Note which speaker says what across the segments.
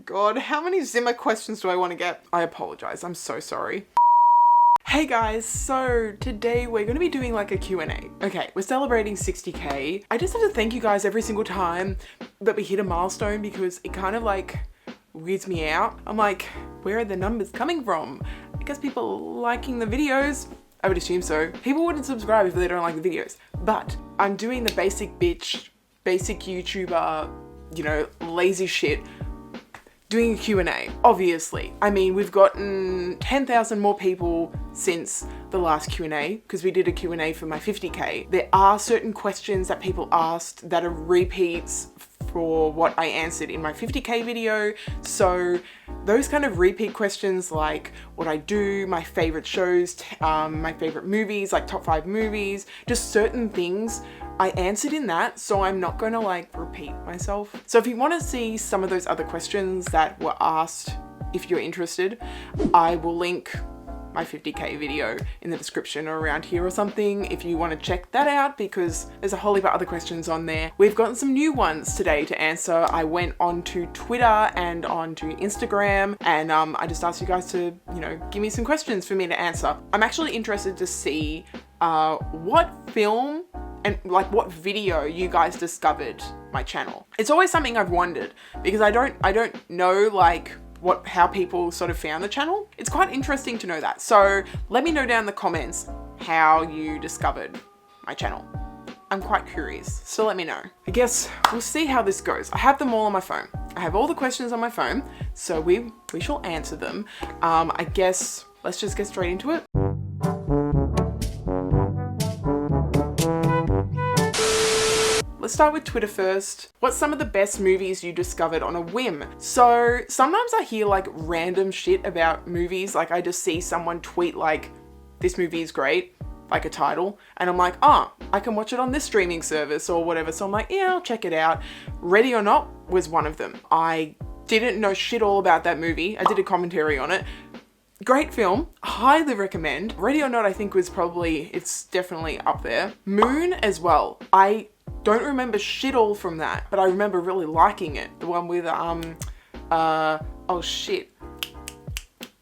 Speaker 1: God, how many Zimmer questions do I want to get? I apologize. I'm so sorry. Hey guys, so today we're going to be doing like a Q&A. Okay, we're celebrating 60k. I just have to thank you guys every single time that we hit a milestone because it kind of like weirds me out. I'm like, where are the numbers coming from? I guess people liking the videos. I would assume so. People wouldn't subscribe if they don't like the videos. But I'm doing the basic bitch, basic YouTuber, you know, lazy shit. Doing a Q&A, obviously. I mean, we've gotten 10,000 more people since the last Q&A because we did a Q&A for my 50k. There are certain questions that people asked that are repeats for what I answered in my 50k video. So those kind of repeat questions like what I do, my favorite shows, my favorite movies, like top 5 movies, just certain things I answered in that, so I'm not going to like repeat myself. So if you want to see some of those other questions that were asked, if you're interested, I will link my 50k video in the description or around here or something if you want to check that out, because there's a whole heap of other questions on there. We've gotten some new ones today to answer. I went onto Twitter and onto Instagram and I just asked you guys to, you know, give me some questions for me to answer. I'm actually interested to see what film and like what video you guys discovered my channel. It's always something I've wondered because I don't know like how people sort of found the channel. It's quite interesting to know that. So let me know down in the comments how you discovered my channel. I'm quite curious, so let me know. I guess we'll see how this goes. I have them all on my phone. I have all the questions on my phone, so we shall answer them. I guess let's just get straight into it. Let's start with Twitter first. What's some of the best movies you discovered on a whim? So sometimes I hear like random shit about movies. Like I just see someone tweet like, this movie is great, like a title. And I'm like, oh, I can watch it on this streaming service or whatever. So I'm like, yeah, I'll check it out. Ready or Not was one of them. I didn't know shit all about that movie. I did a commentary on it. Great film, highly recommend. Ready or Not I think was it's definitely up there. Moon as well. I don't remember shit all from that, but I remember really liking it. The one with, oh shit.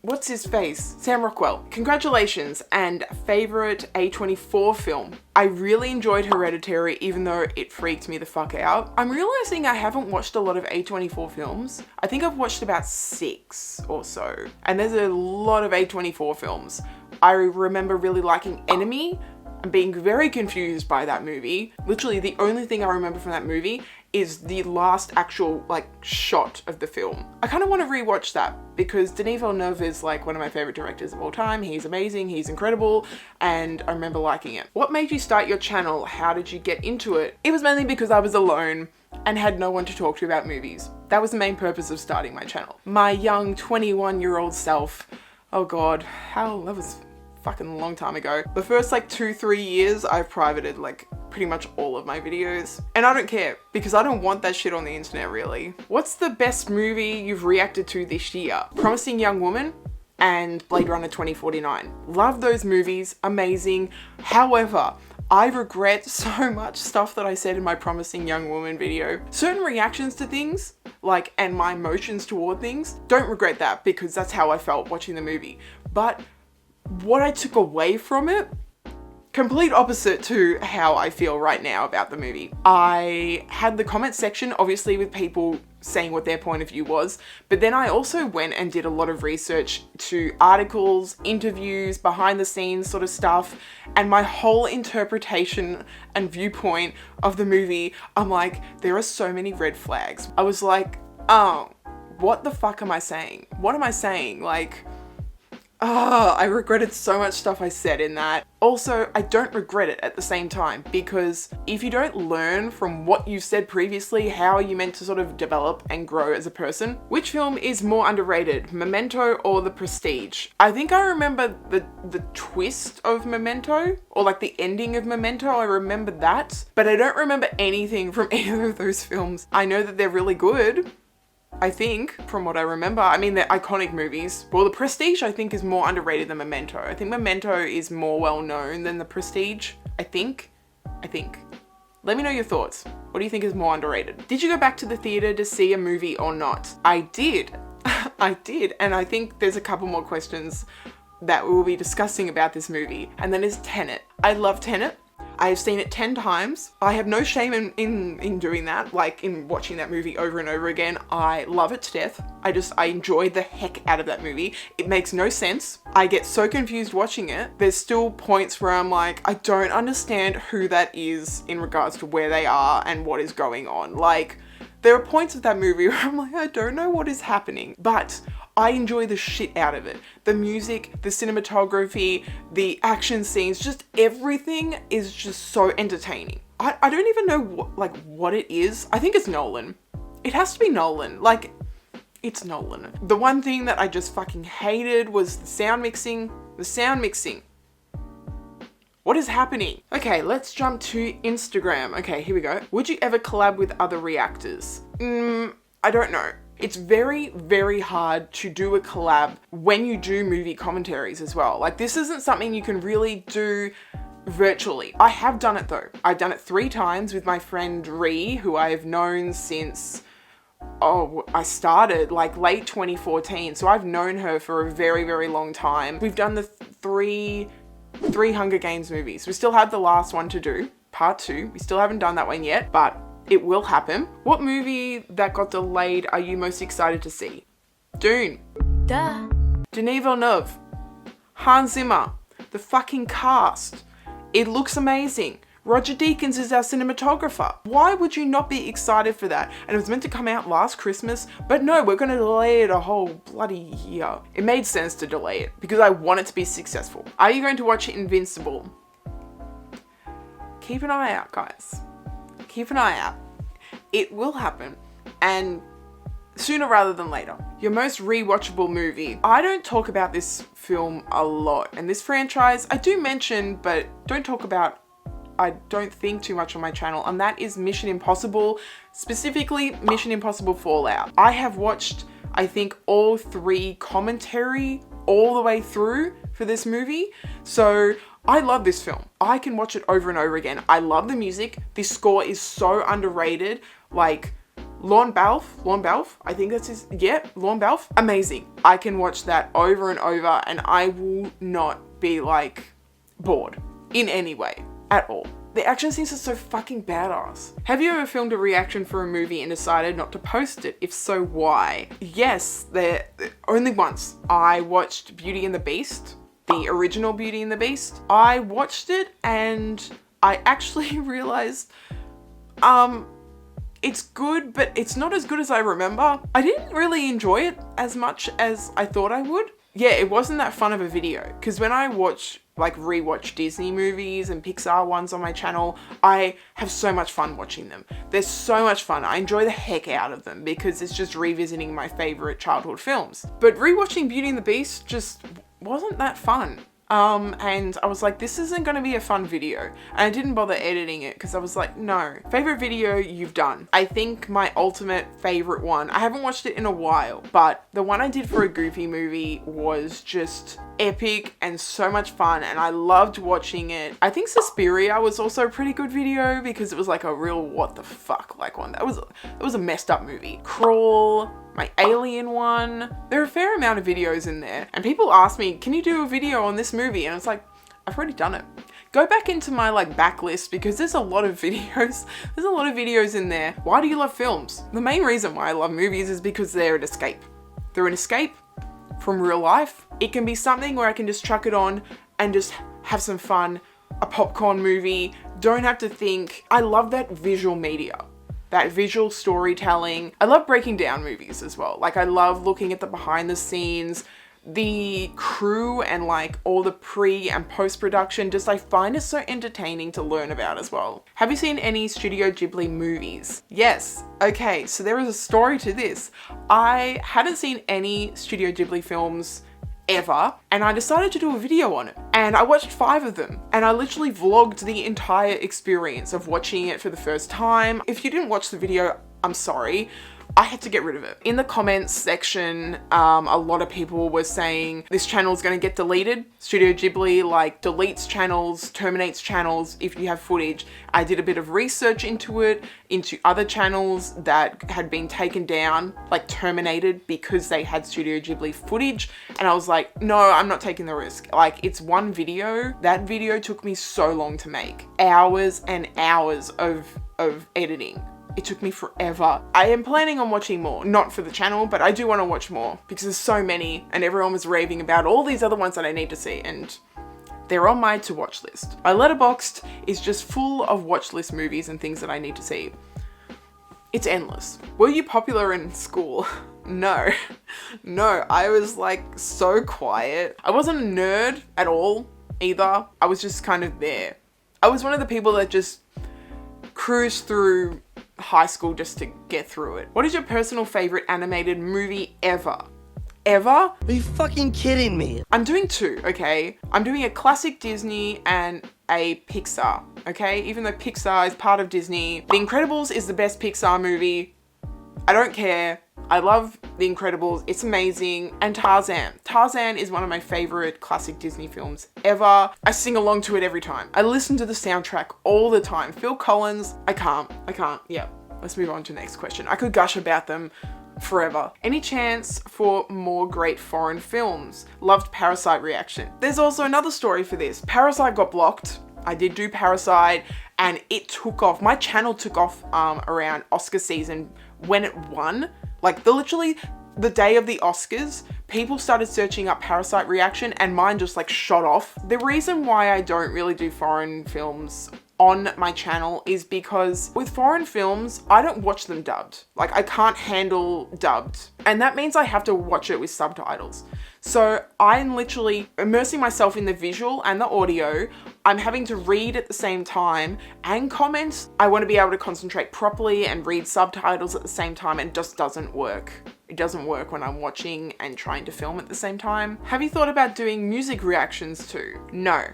Speaker 1: What's his face? Sam Rockwell. Congratulations, and favorite A24 film. I really enjoyed Hereditary, even though it freaked me the fuck out. I'm realizing I haven't watched a lot of A24 films. I think I've watched about 6 or so, and there's a lot of A24 films. I remember really liking Enemy. I'm being very confused by that movie. Literally the only thing I remember from that movie is the last actual like shot of the film. I kind of want to rewatch that because Denis Villeneuve is like one of my favorite directors of all time. He's amazing, he's incredible, and I remember liking it. What made you start your channel? How did you get into it? It was mainly because I was alone and had no one to talk to about movies. That was the main purpose of starting my channel. My young 21-year-old self, oh God, that was fucking a long time ago. The first like 2-3 years I've privated like pretty much all of my videos, and I don't care because I don't want that shit on the internet really. What's the best movie you've reacted to this year? Promising Young Woman and Blade Runner 2049. Love those movies, amazing. However, I regret so much stuff that I said in my Promising Young Woman video. Certain reactions to things, like, and my emotions toward things, don't regret that because that's how I felt watching the movie. But what I took away from it, complete opposite to how I feel right now about the movie. I had the comment section, obviously, with people saying what their point of view was, but then I also went and did a lot of research to articles, interviews, behind the scenes sort of stuff, and my whole interpretation and viewpoint of the movie, I'm like, there are so many red flags. I was like, oh, what the fuck am I saying? What am I saying? Like, I regretted so much stuff I said in that. Also, I don't regret it at the same time because if you don't learn from what you've said previously, how are you meant to sort of develop and grow as a person? Which film is more underrated, Memento or The Prestige? I think I remember the twist of Memento, or like the ending of Memento. I remember that, but I don't remember anything from either of those films. I know that they're really good, I think, from what I remember. I mean, they're iconic movies. Well, The Prestige, I think, is more underrated than Memento. I think Memento is more well known than The Prestige. I think. Let me know your thoughts. What do you think is more underrated? Did you go back to the theater to see a movie or not? I did. I did. And I think there's a couple more questions that we'll be discussing about this movie. And then is Tenet. I love Tenet. I have seen it 10 times. I have no shame in doing that, like in watching that movie over and over again. I love it to death. I enjoy the heck out of that movie. It makes no sense. I get so confused watching it. There's still points where I'm like, I don't understand who that is in regards to where they are and what is going on. Like, there are points of that movie where I'm like, I don't know what is happening, but I enjoy the shit out of it. The music, the cinematography, the action scenes, just everything is just so entertaining. I don't even know what it is. I think it's Nolan. It has to be Nolan. Like, it's Nolan. The one thing that I just fucking hated was the sound mixing. The sound mixing. What is happening? Okay, let's jump to Instagram. Okay, here we go. Would you ever collab with other reactors? I don't know. It's very, very hard to do a collab when you do movie commentaries as well. Like, this isn't something you can really do virtually. I have done it though. I've done it 3 times with my friend Ree, who I've known since, I started like late 2014. So I've known her for a very, very long time. We've done the three Hunger Games movies. We still have the last one to do, part 2. We still haven't done that one yet, but it will happen. What movie that got delayed are you most excited to see? Dune.
Speaker 2: Duh.
Speaker 1: Denis Villeneuve. Hans Zimmer. The fucking cast. It looks amazing. Roger Deakins is our cinematographer. Why would you not be excited for that? And it was meant to come out last Christmas, but no, we're gonna delay it a whole bloody year. It made sense to delay it because I want it to be successful. Are you going to watch Invincible? Keep an eye out, guys. Keep an eye out. It will happen, and sooner rather than later. Your most rewatchable movie. I don't talk about this film a lot, and this franchise I do mention, but don't talk about, I don't think too much on my channel, and that is Mission Impossible, specifically Mission Impossible Fallout. I have watched, I think, all 3 commentary all the way through for this movie, so I love this film. I can watch it over and over again. I love the music. This score is so underrated. Like, Lorne Balfe, I think that's his, yeah, Lorne Balfe. Amazing. I can watch that over and over and I will not be like bored in any way at all. The action scenes are so fucking badass. Have you ever filmed a reaction for a movie and decided not to post it? If so, why? Yes, only once. I watched Beauty and the Beast. The original Beauty and the Beast. I watched it and I actually realized it's good, but it's not as good as I remember. I didn't really enjoy it as much as I thought I would. Yeah, it wasn't that fun of a video because when I rewatch Disney movies and Pixar ones on my channel, I have so much fun watching them. They're so much fun. I enjoy the heck out of them because it's just revisiting my favorite childhood films. But rewatching Beauty and the Beast just wasn't that fun. And I was like, this isn't gonna be a fun video. And I didn't bother editing it because I was like, no. Favorite video you've done? I think my ultimate favorite one, I haven't watched it in a while, but the one I did for a Goofy movie was just epic and so much fun and I loved watching it. I think Suspiria was also a pretty good video because it was like a real what the fuck like one. That was a messed up movie. Crawl, my Alien one. There are a fair amount of videos in there and people ask me, can you do a video on this movie? And it's like, I've already done it. Go back into my backlist because there's a lot of videos. There's a lot of videos in there. Why do you love films? The main reason why I love movies is because they're an escape. They're an escape from real life. It can be something where I can just chuck it on and just have some fun, a popcorn movie, don't have to think. I love that visual media, that visual storytelling. I love breaking down movies as well. Like I love looking at the behind the scenes, the crew and all the pre and post-production. Just I find it so entertaining to learn about as well. Have you seen any Studio Ghibli movies? Yes. Okay, so there is a story to this. I hadn't seen any Studio Ghibli films ever and I decided to do a video on it and I watched 5 of them and I literally vlogged the entire experience of watching it for the first time. If you didn't watch the video, I'm sorry. I had to get rid of it. In the comments section, a lot of people were saying this channel is going to get deleted. Studio Ghibli like deletes channels, terminates channels if you have footage. I did a bit of research into it, into other channels that had been taken down, like terminated because they had Studio Ghibli footage. And I was like, no, I'm not taking the risk. Like, it's one video. That video took me so long to make. Hours and hours of editing. It took me forever. I am planning on watching more, not for the channel, but I do want to watch more because there's so many and everyone was raving about all these other ones that I need to see, and they're on my to watch list. My Letterboxd is just full of watch list movies and things that I need to see. It's endless. Were you popular in school? No, I was like so quiet. I wasn't a nerd at all either. I was just kind of there. I was one of the people that just cruised through high school just to get through it. What is your personal favorite animated movie ever? Ever?
Speaker 2: Are you fucking kidding me?
Speaker 1: I'm doing two, okay? I'm doing a classic Disney and a Pixar, okay? Even though Pixar is part of Disney. The Incredibles is the best Pixar movie. I don't care. I love The Incredibles. It's amazing. And Tarzan. Tarzan is one of my favorite classic Disney films ever. I sing along to it every time. I listen to the soundtrack all the time. Phil Collins, I can't. Yeah, let's move on to the next question. I could gush about them forever. Any chance for more great foreign films? Loved Parasite reaction. There's also another story for this. Parasite got blocked. I did do Parasite and it took off. My channel took off around Oscar season when it won. Like literally the day of the Oscars, people started searching up Parasite reaction and mine just like shot off. The reason why I don't really do foreign films on my channel is because with foreign films, I don't watch them dubbed. Like I can't handle dubbed. And that means I have to watch it with subtitles. So I'm literally immersing myself in the visual and the audio. I'm having to read at the same time and comment. I want to be able to concentrate properly and read subtitles at the same time, and it just doesn't work. It doesn't work when I'm watching and trying to film at the same time. Have you thought about doing music reactions too? No,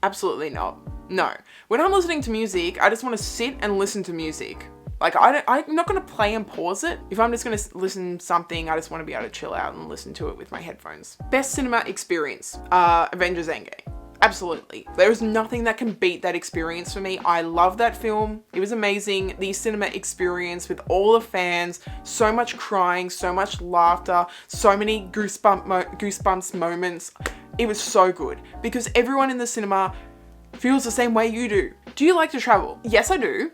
Speaker 1: absolutely not. No. When I'm listening to music, I just want to sit and listen to music. Like I'm not going to play and pause it. If I'm just going to listen to something, I just want to be able to chill out and listen to it with my headphones. Best cinema experience, Avengers Endgame. Absolutely. There is nothing that can beat that experience for me. I love that film. It was amazing. The cinema experience with all the fans, so much crying, so much laughter, so many goosebumps moments. It was so good because everyone in the cinema feels the same way you do. Do you like to travel? Yes, I do.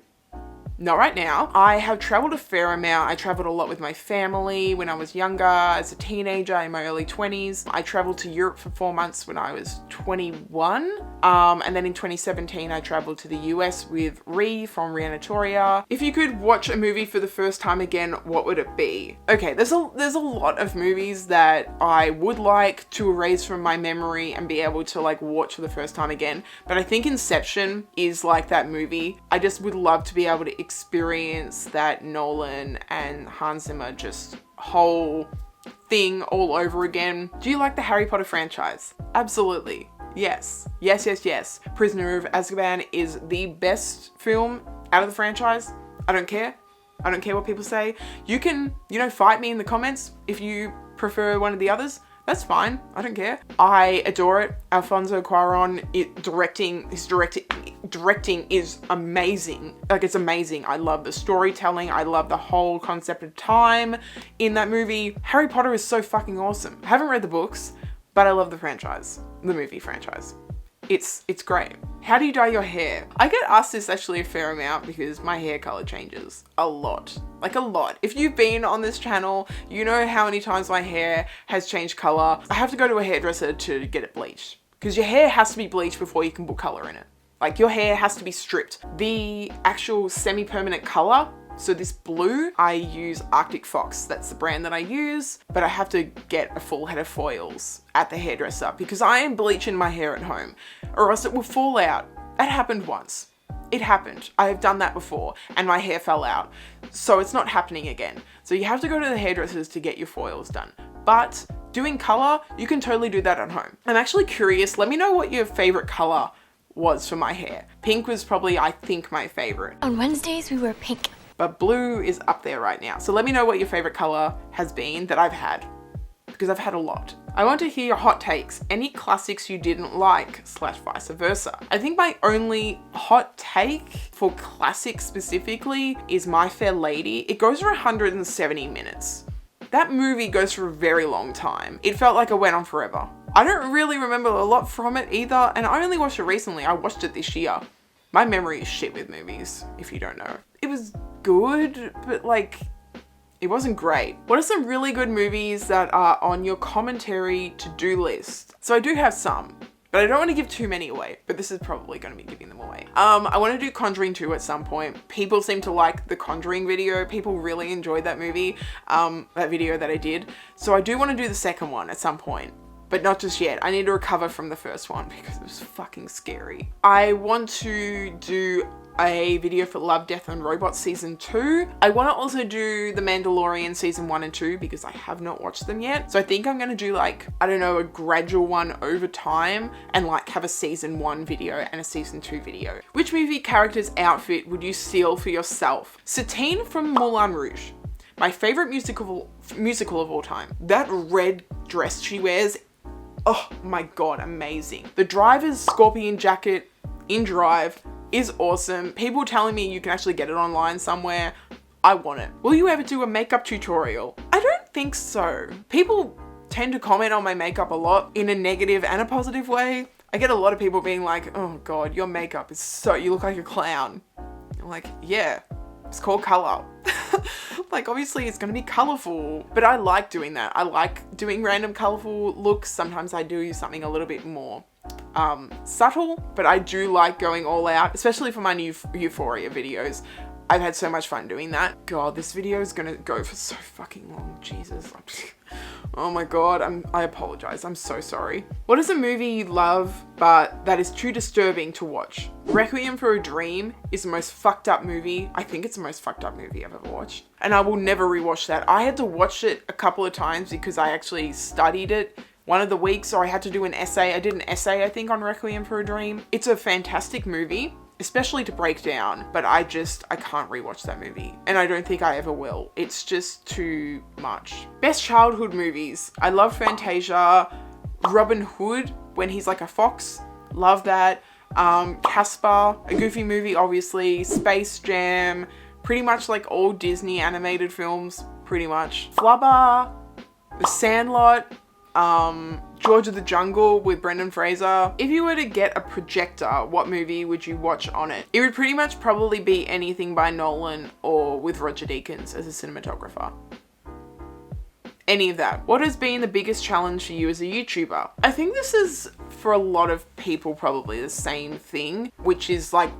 Speaker 1: Not right now. I have traveled a fair amount. I traveled a lot with my family when I was younger, as a teenager in my early 20s. I traveled to Europe for 4 months when I was 21. And then in 2017, I traveled to the US with Ree from Rianatoria. If you could watch a movie for the first time again, what would it be? Okay, there's a lot of movies that I would like to erase from my memory and be able to like watch for the first time again. But I think Inception is like that movie. I just would love to be able to experience that Nolan and Hans Zimmer just whole thing all over again. Do you like the Harry Potter franchise? Absolutely. Yes. Yes. Prisoner of Azkaban is the best film out of the franchise. I don't care. I don't care what people say. You can, fight me in the comments if you prefer one of the others. That's fine. I don't care. I adore it. Alfonso Cuarón, his directing is amazing. Like, it's amazing. I love the storytelling. I love the whole concept of time in that movie. Harry Potter is so fucking awesome. I haven't read the books, but I love the franchise, the movie franchise. It's great. How do you dye your hair? I get asked this actually a fair amount because my hair color changes a lot. Like a lot. If you've been on this channel, you know how many times my hair has changed color. I have to go to a hairdresser to get it bleached because your hair has to be bleached before you can put color in it. Like your hair has to be stripped. The actual semi-permanent color, so this blue, I use Arctic Fox. That's the brand that I use, but I have to get a full head of foils at the hairdresser because I am bleaching my hair at home or else it will fall out. That happened once. It happened. I have done that before and my hair fell out. So it's not happening again. So you have to go to the hairdressers to get your foils done. But doing color, you can totally do that at home. I'm actually curious. Let me know what your favorite color was for my hair. Pink was probably, I think, my favorite.
Speaker 3: On Wednesdays, we wear pink.
Speaker 1: but blue is up there right now. So let me know what your favorite color has been that I've had, because I've had a lot. I want to hear your hot takes. Any classics you didn't like / vice versa. I think my only hot take for classics specifically is My Fair Lady. It goes for 170 minutes. That movie goes for a very long time. It felt like it went on forever. I don't really remember a lot from it either, and I only watched it recently. I watched it this year. My memory is shit with movies, if you don't know. It was good, but like, it wasn't great. What are some really good movies that are on your commentary to-do list? So I do have some, but I don't want to give too many away, but this is probably going to be giving them away. I want to do Conjuring 2 at some point. People seem to like the Conjuring video. People really enjoyed that movie, that video that I did. So I do want to do the second one at some point, but not just yet. I need to recover from the first one because it was fucking scary. I want to do a video for Love, Death and Robots season 2. I want to also do The Mandalorian season 1 and 2 because I have not watched them yet. So I think I'm going to do like, I don't know, a gradual one over time and like have a season 1 video and a season 2 video. Which movie character's outfit would you steal for yourself? Satine from Moulin Rouge. My favorite musical of all time. That red dress she wears, oh my God, amazing. The driver's scorpion jacket in Drive is awesome. People telling me you can actually get it online somewhere. I want it. Will you ever do a makeup tutorial? I don't think so. People tend to comment on my makeup a lot in a negative and a positive way. I get a lot of people being like, oh God, your makeup is so, you look like a clown. I'm like, yeah, it's called color. Like obviously it's gonna be colorful, but I like doing that. I like doing random colorful looks. Sometimes I do something a little bit more subtle, but I do like going all out, especially for my new Euphoria videos. I've had so much fun doing that. God, this video is gonna go for so fucking long. Jesus. Oh my God, I apologize. I'm so sorry. What is a movie you love, but that is too disturbing to watch? Requiem for a Dream is the most fucked up movie. I think it's the most fucked up movie I've ever watched. And I will never rewatch that. I had to watch it a couple of times because I actually studied it one of the weeks, or I had to do an essay. I did an essay, I think, on Requiem for a Dream. It's a fantastic movie, especially to break down, but I can't rewatch that movie. And I don't think I ever will. It's just too much. Best childhood movies. I love Fantasia, Robin Hood, when he's like a fox. Love that. Casper, a Goofy movie, obviously. Space Jam, pretty much like all Disney animated films, pretty much. Flubber, The Sandlot, George of the Jungle with Brendan Fraser. If you were to get a projector, what movie would you watch on it? It would pretty much probably be anything by Nolan or with Roger Deakins as a cinematographer. Any of that. What has been the biggest challenge for you as a YouTuber? I think this is for a lot of people probably the same thing, which is like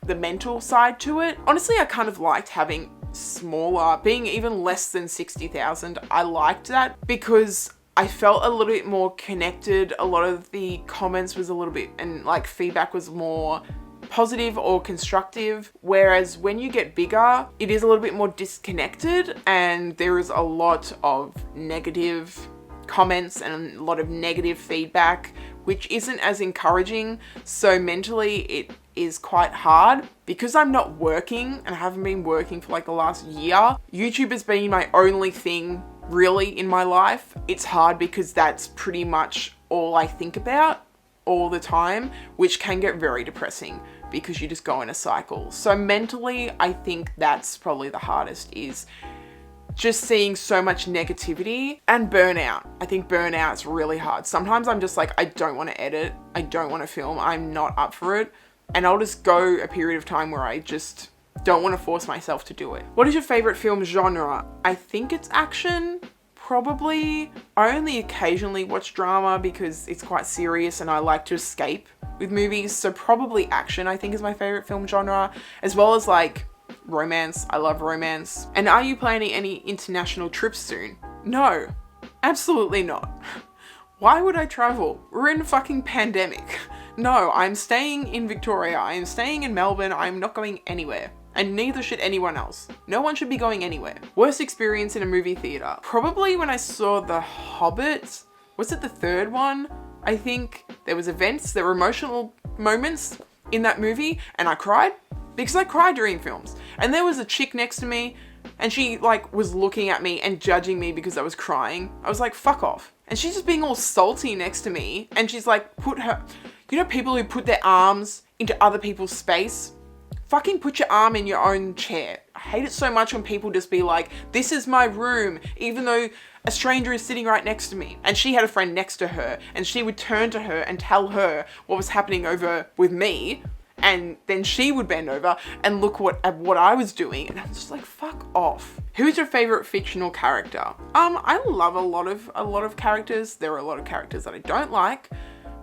Speaker 1: the mental side to it. Honestly, I kind of liked having smaller, being even less than 60,000. I liked that because I felt a little bit more connected. A lot of the comments was a little bit, and like feedback was more positive or constructive. Whereas when you get bigger, it is a little bit more disconnected and there is a lot of negative comments and a lot of negative feedback, which isn't as encouraging. So mentally it is quite hard because I'm not working and I haven't been working for like the last year. YouTube has been my only thing really in my life. It's hard because that's pretty much all I think about all the time, which can get very depressing because you just go in a cycle. So mentally, I think that's probably the hardest, is just seeing so much negativity and burnout. I think burnout's really hard. Sometimes I'm just like, I don't want to edit. I don't want to film. I'm not up for it. And I'll just go a period of time where I just don't want to force myself to do it. What is your favorite film genre? I think it's action, probably. I only occasionally watch drama because it's quite serious and I like to escape with movies. So probably action, I think, is my favorite film genre, as well as like romance. I love romance. And are you planning any international trips soon? No, absolutely not. Why would I travel? We're in a fucking pandemic. No, I'm staying in Victoria. I am staying in Melbourne. I'm not going anywhere. And neither should anyone else. No one should be going anywhere. Worst experience in a movie theater? Probably when I saw The Hobbit. Was it the third one? I think there was events, there were emotional moments in that movie and I cried because I cry during films. And there was a chick next to me and she like was looking at me and judging me because I was crying. I was like, fuck off. And she's just being all salty next to me. And she's like, people who put their arms into other people's space? Fucking put your arm in your own chair. I hate it so much when people just be like, this is my room, even though a stranger is sitting right next to me. And she had a friend next to her and she would turn to her and tell her what was happening over with me. And then she would bend over and look at what I was doing. And I'm just like, fuck off. Who's your favorite fictional character? I love a lot of characters. There are a lot of characters that I don't like,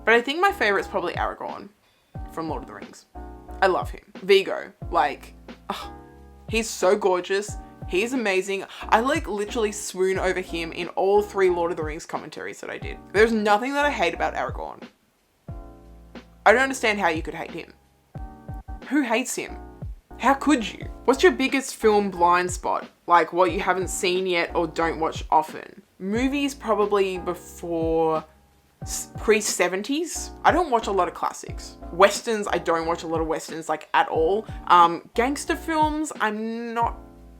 Speaker 1: but I think my favorite's probably Aragorn from Lord of the Rings. I love him. Viggo, he's so gorgeous. He's amazing. I like literally swoon over him in all 3 Lord of the Rings commentaries that I did. There's nothing that I hate about Aragorn. I don't understand how you could hate him. Who hates him? How could you? What's your biggest film blind spot? Like what you haven't seen yet or don't watch often? Movies probably before pre-70s. I don't watch a lot of classics. Westerns, I don't watch a lot of Westerns like at all. Gangster films,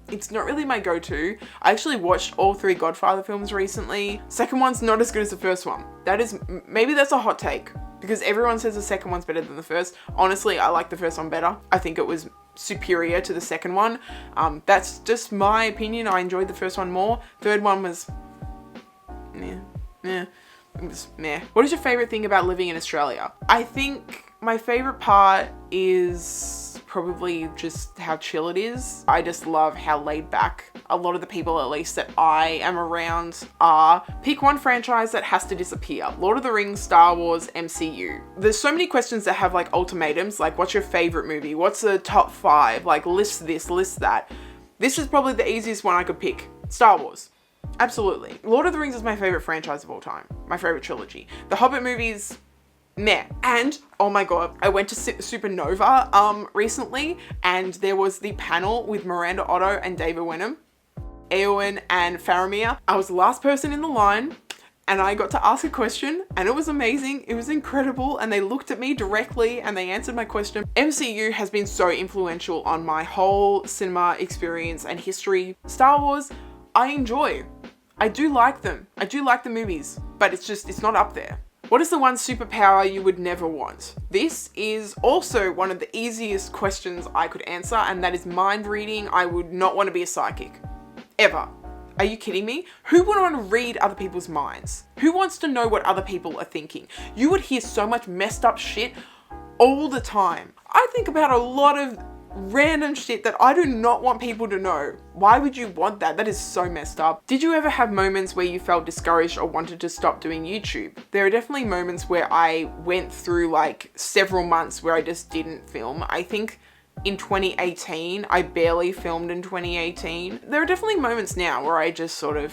Speaker 1: it's not really my go-to. I actually watched all 3 Godfather films recently. Second one's not as good as the first one. Maybe that's a hot take because everyone says the second one's better than the first. Honestly, I like the first one better. I think it was superior to the second one. That's just my opinion. I enjoyed the first one more. Third one was meh. What is your favorite thing about living in Australia? I think my favorite part is probably just how chill it is. I just love how laid back a lot of the people, at least that I am around, are. Pick one franchise that has to disappear. Lord of the Rings, Star Wars, MCU. There's so many questions that have like ultimatums, like what's your favorite movie? What's the top 5? Like list this, list that. This is probably the easiest one I could pick. Star Wars. Absolutely. Lord of the Rings is my favorite franchise of all time. My favorite trilogy. The Hobbit movies, meh. And, oh my god, I went to Supernova recently and there was the panel with Miranda Otto and David Wenham, Eowyn and Faramir. I was the last person in the line and I got to ask a question and it was amazing. It was incredible and they looked at me directly and they answered my question. MCU has been so influential on my whole cinema experience and history. Star Wars, I enjoy. I do like them. I do like the movies, but it's not up there. What is the one superpower you would never want? This is also one of the easiest questions I could answer, and that is mind reading. I would not want to be a psychic. Ever. Are you kidding me? Who would want to read other people's minds? Who wants to know what other people are thinking? You would hear so much messed up shit all the time. I think about a lot of random shit that I do not want people to know. Why would you want that? That is so messed up. Did you ever have moments where you felt discouraged or wanted to stop doing YouTube? There are definitely moments where I went through like several months where I just didn't film. I think in 2018, I barely filmed in 2018. There are definitely moments now where I just sort of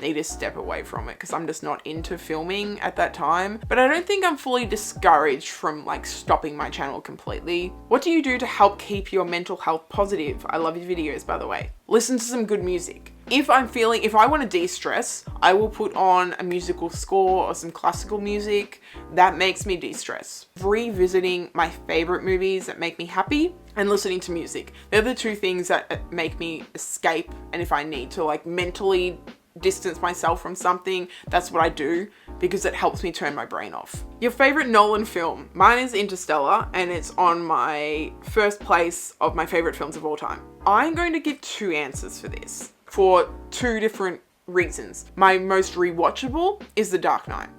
Speaker 1: need to step away from it because I'm just not into filming at that time. But I don't think I'm fully discouraged from like stopping my channel completely. What do you do to help keep your mental health positive? I love your videos, by the way. Listen to some good music. If I want to de-stress, I will put on a musical score or some classical music. That makes me de-stress. Revisiting my favorite movies that make me happy and listening to music. They're the 2 things that make me escape. And if I need to like mentally distance myself from something, that's what I do because it helps me turn my brain off. Your favorite Nolan film? Mine is Interstellar and it's on my first place of my favorite films of all time. I'm going to give 2 answers for this for 2 different reasons. My most rewatchable is The Dark Knight.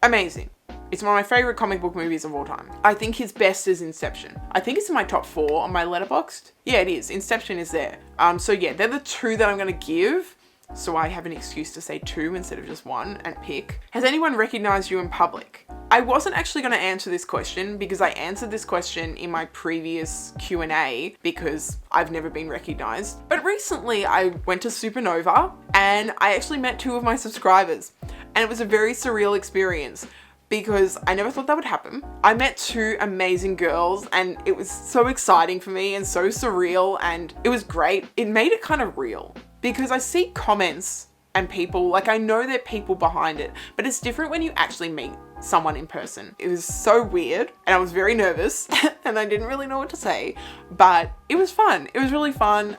Speaker 1: Amazing. It's one of my favorite comic book movies of all time. I think his best is Inception. I think it's in my top 4 on my Letterboxd. Yeah, it is. Inception is there. So yeah, they're the 2 that I'm going to give. So I have an excuse to say 2 instead of just 1 and pick. Has anyone recognized you in public? I wasn't actually going to answer this question because I answered this question in my previous Q&A because I've never been recognized. But recently I went to Supernova and I actually met 2 of my subscribers and it was a very surreal experience because I never thought that would happen. I met 2 amazing girls and it was so exciting for me and so surreal and it was great. It made it kind of real. Because I see comments and people, like I know there are people behind it, but it's different when you actually meet someone in person. It was so weird and I was very nervous and I didn't really know what to say, but it was fun. It was really fun.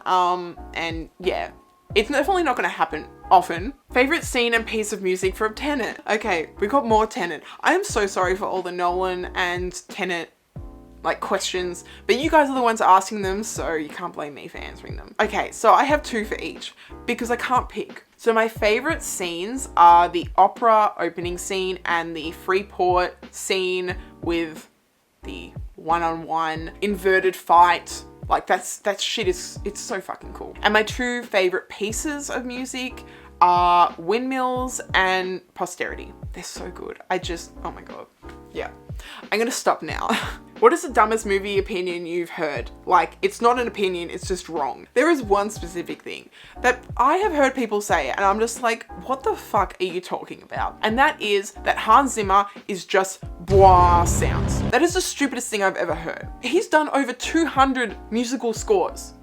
Speaker 1: And yeah, it's definitely not going to happen often. Favorite scene and piece of music from Tenet. Okay, we got more Tenet. I am so sorry for all the Nolan and Tenet like questions, but you guys are the ones asking them, so you can't blame me for answering them. Okay, so I have 2 for each because I can't pick. So my favorite scenes are the opera opening scene and the Freeport scene with the one-on-one inverted fight. Like that shit is, it's so fucking cool. And my 2 favorite pieces of music are Windmills and Posterity. They're so good. Oh my God. Yeah. I'm gonna stop now. What is the dumbest movie opinion you've heard? Like, it's not an opinion, it's just wrong. There is one specific thing that I have heard people say, and I'm just like, what the fuck are you talking about? And that is that Hans Zimmer is just blah sounds. That is the stupidest thing I've ever heard. He's done over 200 musical scores.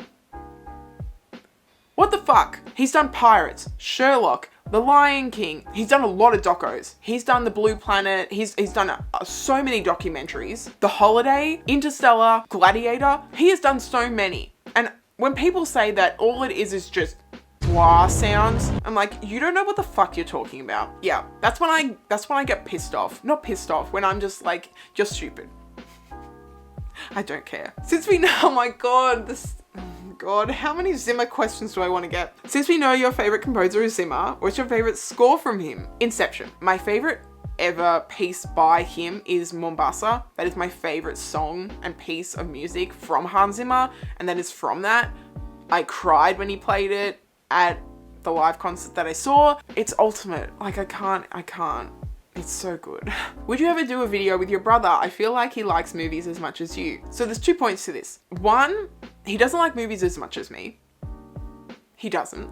Speaker 1: What the fuck? He's done Pirates, Sherlock, The Lion King. He's done a lot of docos. He's done The Blue Planet. He's done so many documentaries. The Holiday, Interstellar, Gladiator. He has done so many. And when people say that all it is just blah sounds, I'm like, you don't know what the fuck you're talking about. Yeah, that's when I get pissed off. Not pissed off, when I'm just like, you're stupid. I don't care. Since we know, oh my God, God, how many Zimmer questions do I want to get? Since we know your favorite composer is Zimmer, what's your favorite score from him? Inception. My favorite ever piece by him is Mombasa. That is my favorite song and piece of music from Hans Zimmer. And that is from that. I cried when he played it at the live concert that I saw. It's ultimate. Like I can't. It's so good. Would you ever do a video with your brother? I feel like he likes movies as much as you. So there's 2 points to this. 1, he doesn't like movies as much as me. He doesn't.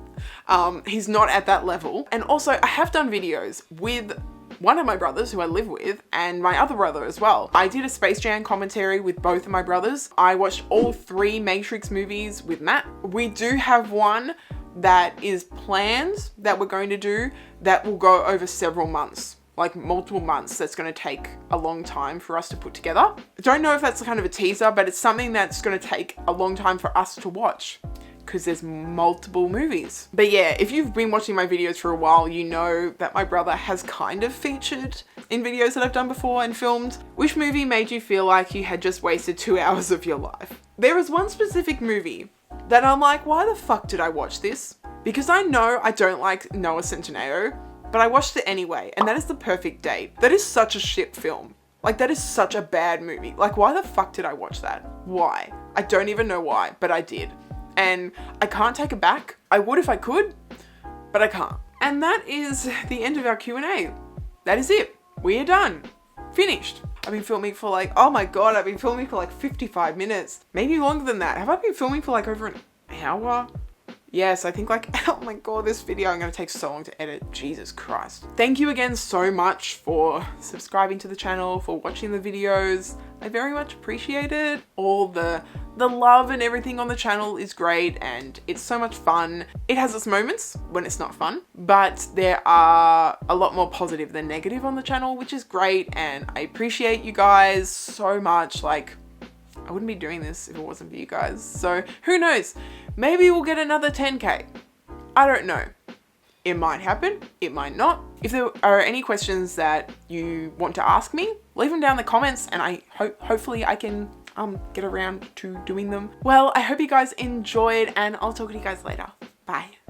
Speaker 1: He's not at that level. And also I have done videos with one of my brothers who I live with and my other brother as well. I did a Space Jam commentary with both of my brothers. I watched all 3 Matrix movies with Matt. We do have one that is planned that we're going to do that will go over several months. Like multiple months. That's going to take a long time for us to put together. I don't know if that's kind of a teaser, but it's something that's going to take a long time for us to watch because there's multiple movies. But yeah, if you've been watching my videos for a while, you know that my brother has kind of featured in videos that I've done before and filmed. Which movie made you feel like you had just wasted 2 hours of your life? There is one specific movie that I'm like, why the fuck did I watch this? Because I know I don't like Noah Centineo, but I watched it anyway, and that is The Perfect Date. That is such a shit film. Like, that is such a bad movie. Like, why the fuck did I watch that? Why? I don't even know why, but I did. And I can't take it back. I would if I could, but I can't. And that is the end of our Q&A. That is it. We are done. Finished. I've been filming for like, oh my God, I've been filming for like 55 minutes. Maybe longer than that. Have I been filming for like over an hour? Yes, I think like, oh my God, this video, I'm going to take so long to edit. Jesus Christ. Thank you again so much for subscribing to the channel, for watching the videos. I very much appreciate it. All the love and everything on the channel is great and it's so much fun. It has its moments when it's not fun, but there are a lot more positive than negative on the channel, which is great. And I appreciate you guys so much. Like, I wouldn't be doing this if it wasn't for you guys. So who knows? Maybe we'll get another 10K. I don't know. It might happen. It might not. If there are any questions that you want to ask me, leave them down in the comments and hopefully I can get around to doing them. Well, I hope you guys enjoyed and I'll talk to you guys later. Bye.